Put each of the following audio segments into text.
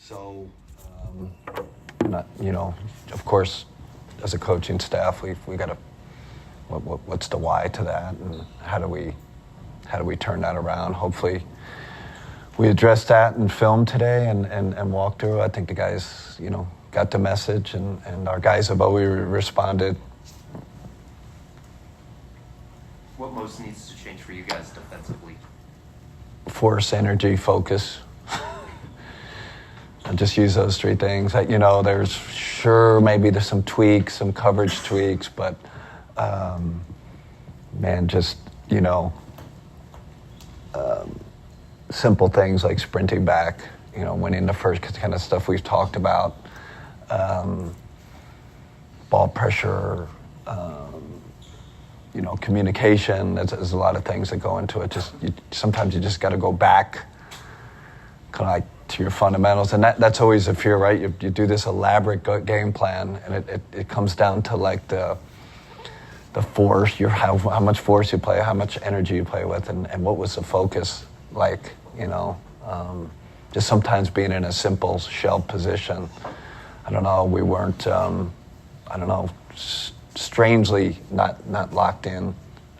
So, of course, as a coaching staff, we got to. What's the why to that, and how do we turn that around? Hopefully, we addressed that in film today and walked through. I think the guys, got the message, and our guys have always responded. What most needs to change for you guys defensively? Force, energy, focus. I just use those three things. There's sure maybe there's some tweaks, some coverage tweaks, but just simple things like sprinting back, winning the first kind of stuff we've talked about, ball pressure, communication. There's a lot of things that go into it. Sometimes you just got to go back, kind of like to your fundamentals, and that's always a fear, right? You do this elaborate game plan, and it comes down to like the force, how much force you play, how much energy you play with, and what was the focus like, just sometimes being in a simple shell position. I don't know, we weren't, strangely not locked in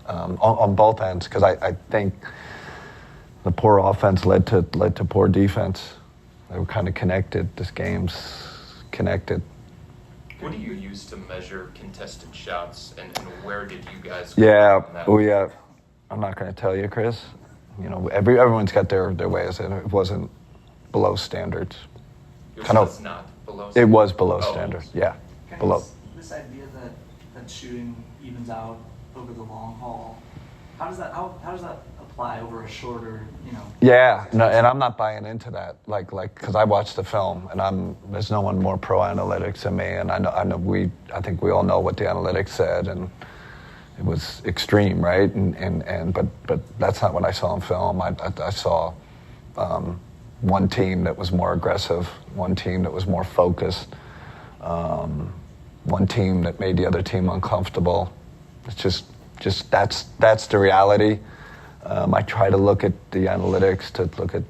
on both ends, because I think the poor offense led to poor defense. They were kind of connected. This game's connected. What do you use to measure contested shots, and where did you guys? I'm not going to tell you, Chris. Everyone's got their ways, and it wasn't below standards. It's not below standards? It was below standards, yeah. Below. This idea that shooting evens out over the long haul, how does that apply over a shorter, Yeah, no, and I'm not buying into that, like, because I watched the film, and there's no one more pro analytics than me, and I think we all know what the analytics said, and it was extreme, right? But that's not what I saw in film. I saw one team that was more aggressive, one team that was more focused, one team that made the other team uncomfortable. It's just that's the reality. I try to look at the analytics, to look at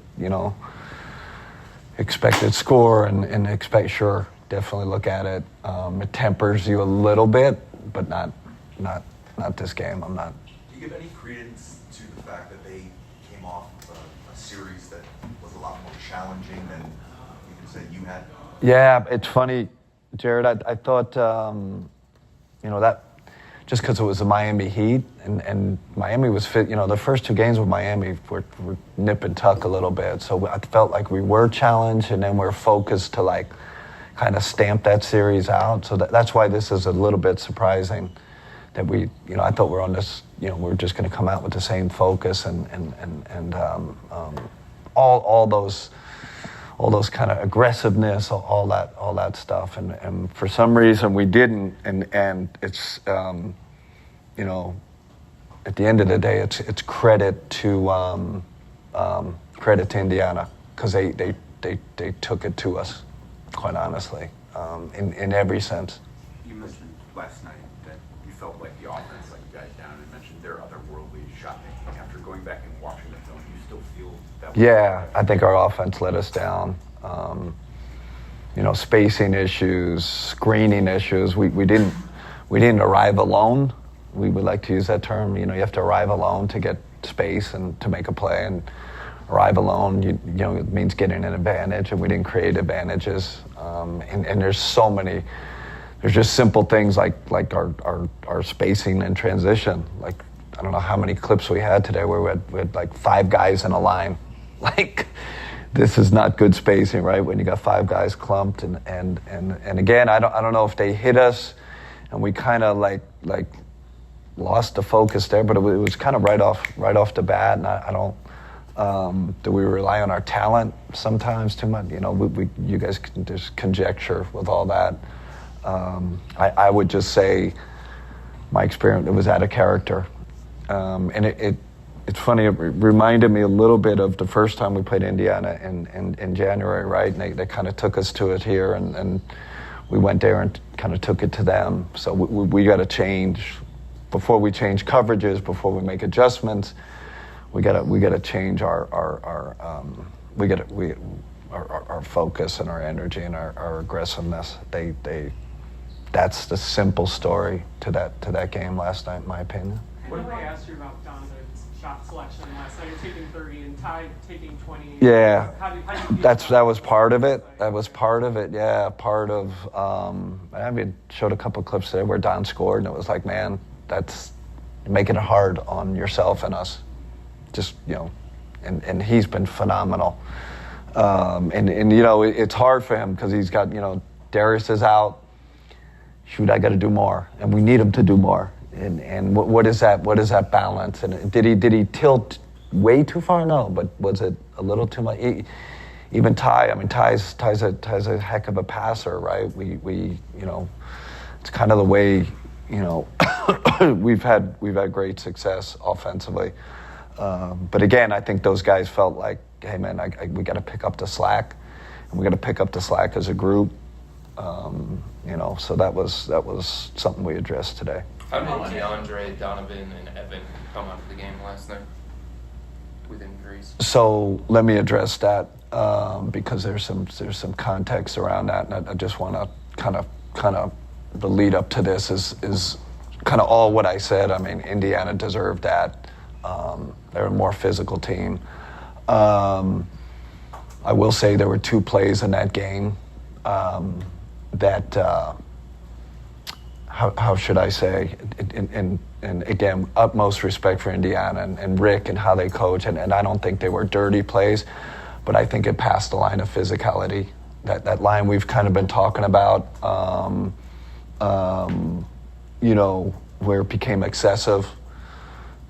expected score and expect, sure, definitely look at it. It tempers you a little bit, but not this game. I'm not. Do you give any credence to the fact that they came off a series that was a lot more challenging than you could say you had? Yeah, it's funny, Jared. I thought that. Just because it was the Miami Heat, and Miami was fit. The first two games with Miami were nip and tuck a little bit. So I felt like we were challenged, and then we're focused to like kind of stamp that series out. So that's why this is a little bit surprising that we, I thought we're on this, we're just going to come out with the same focus and all those kind of aggressiveness, all that stuff, and for some reason we didn't, and it's at the end of the day it's credit to Indiana, because they took it to us, quite honestly, in every sense. You mentioned last night that you felt like the offense let you guys down, and mentioned their otherworldly shot making. After going back and watching the film, do you still feel that way? Yeah, I think our offense let us down. Spacing issues, screening issues. We didn't arrive alone. We would like to use that term. You have to arrive alone to get space and to make a play. And arrive alone, it means getting an advantage, and we didn't create advantages. And there's so many. There's just simple things like our spacing and transition. Like, I don't know how many clips we had today where we had like 5 guys in a line. Like, this is not good spacing, right? When you got 5 guys clumped, and again, I don't know if they hit us, and we kind of like lost the focus there, but it was kind of right off the bat, and I don't. Do we rely on our talent sometimes too much? You guys can just conjecture with all that. I would just say, my experience, it was out of character, and it's funny, it reminded me a little bit of the first time we played Indiana in January, right? And they kind of took us to it here, and we went there and kind of took it to them. So we got to change. Before we change coverages, before we make adjustments, we got to change our our focus and our energy and our aggressiveness. That's the simple story to that game last night, in my opinion. I know I asked you about Donovan's shot selection last night. You're taking 30 and Ty taking 20. Yeah, How do you feel that was part of it. That was part of it. Yeah, part of. I mean, showed a couple clips there where Don scored, and it was like, man, that's making it hard on yourself and us. Just and he's been phenomenal. And it's hard for him because he's got Darius is out. Shoot, I got to do more, and we need him to do more. And what is that? What is that balance? And did he tilt way too far? No, but was it a little too much? Even Ty. I mean, Ty's a heck of a passer, right? We it's kind of the way we've had great success offensively. But again, I think those guys felt like, hey man, we got to pick up the slack, and we got to pick up the slack as a group. So that was something we addressed today. How did DeAndre, Donovan, and Evan come out of the game last night with injuries? So let me address that because there's some context around that, and I just want to kind of the lead up to this is kind of all what I said. I mean, Indiana deserved that. They're a more physical team. I will say there were two plays in that game that. How should I say, and again, utmost respect for Indiana and Rick and how they coach, and I don't think they were dirty plays, but I think it passed the line of physicality, that line we've kind of been talking about, where it became excessive.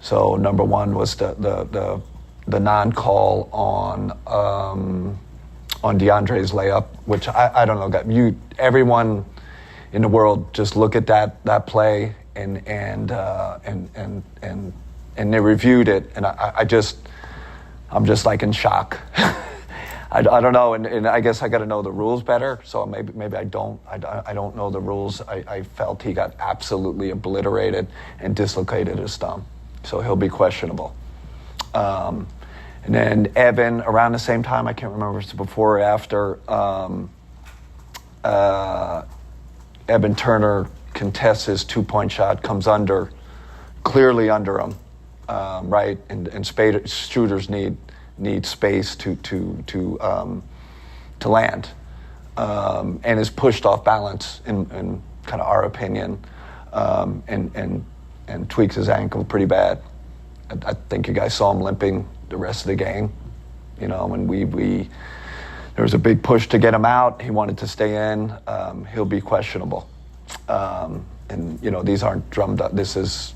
So number one was the non-call on DeAndre's layup, which I don't know, everyone in the world just look at that play and they reviewed it, and I'm just like in shock. I don't know, and I guess I got to know the rules better. So maybe I don't know the rules. I felt he got absolutely obliterated and dislocated his thumb, so he'll be questionable. And then Evan, around the same time, I can't remember if it's before or after. Evan Turner contests his 2-point shot, comes clearly under him, right? And shooters need space to land, and is pushed off balance in kind of our opinion, and tweaks his ankle pretty bad. I think you guys saw him limping the rest of the game, and we there was a big push to get him out. He wanted to stay in. He'll be questionable. And these aren't drummed up. This is,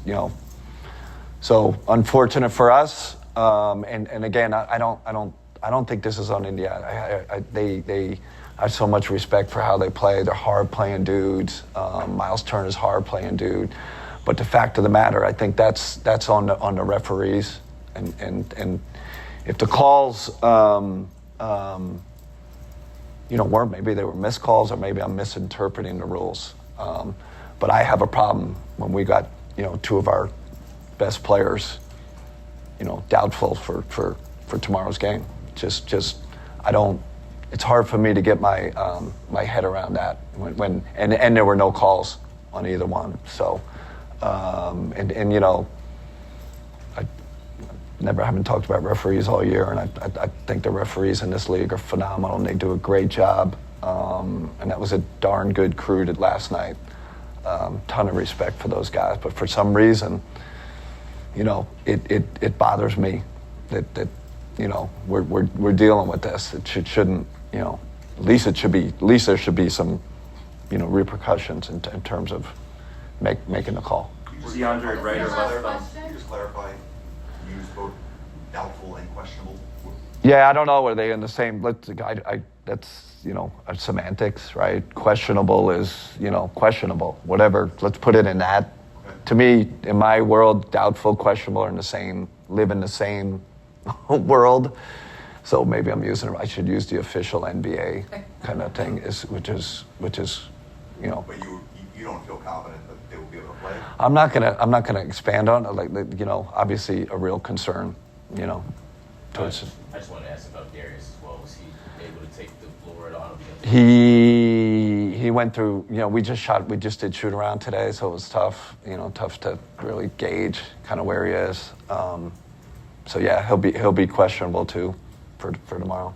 so unfortunate for us. And again, I don't think this is on Indiana. They I have so much respect for how they play. They're hard playing dudes. Miles Turner's hard playing dude. But the fact of the matter, I think that's on the referees. And if the calls weren't, maybe they were missed calls, or maybe I'm misinterpreting the rules. But I have a problem when we got, two of our best players, doubtful for tomorrow's game. Just I don't. It's hard for me to get my my head around that when there were no calls on either one. So I haven't talked about referees all year, and I think the referees in this league are phenomenal, and they do a great job. And that was a darn good crew last night. Ton of respect for those guys, but for some reason, it bothers me that we're dealing with this. It shouldn't, at least there should be some, repercussions in terms of making the call. Was DeAndre right or left thumb? Can you just clarify? Use both doubtful and questionable. Yeah, I don't know. Are they in the same? That's semantics, right? Questionable is questionable. Whatever. Let's put it in that. Okay. To me, in my world, doubtful, questionable are live in the same world. So maybe I should use the official NBA kind of thing, which is. But you don't feel confident that they will be able to play? I'm not gonna expand on it. Obviously a real concern. Towards. I just wanted to ask about Darius as well. Was he able to take He went through, we just did shoot around today, so it was tough, tough to really gauge kind of where he is. So yeah, he'll be questionable too for tomorrow.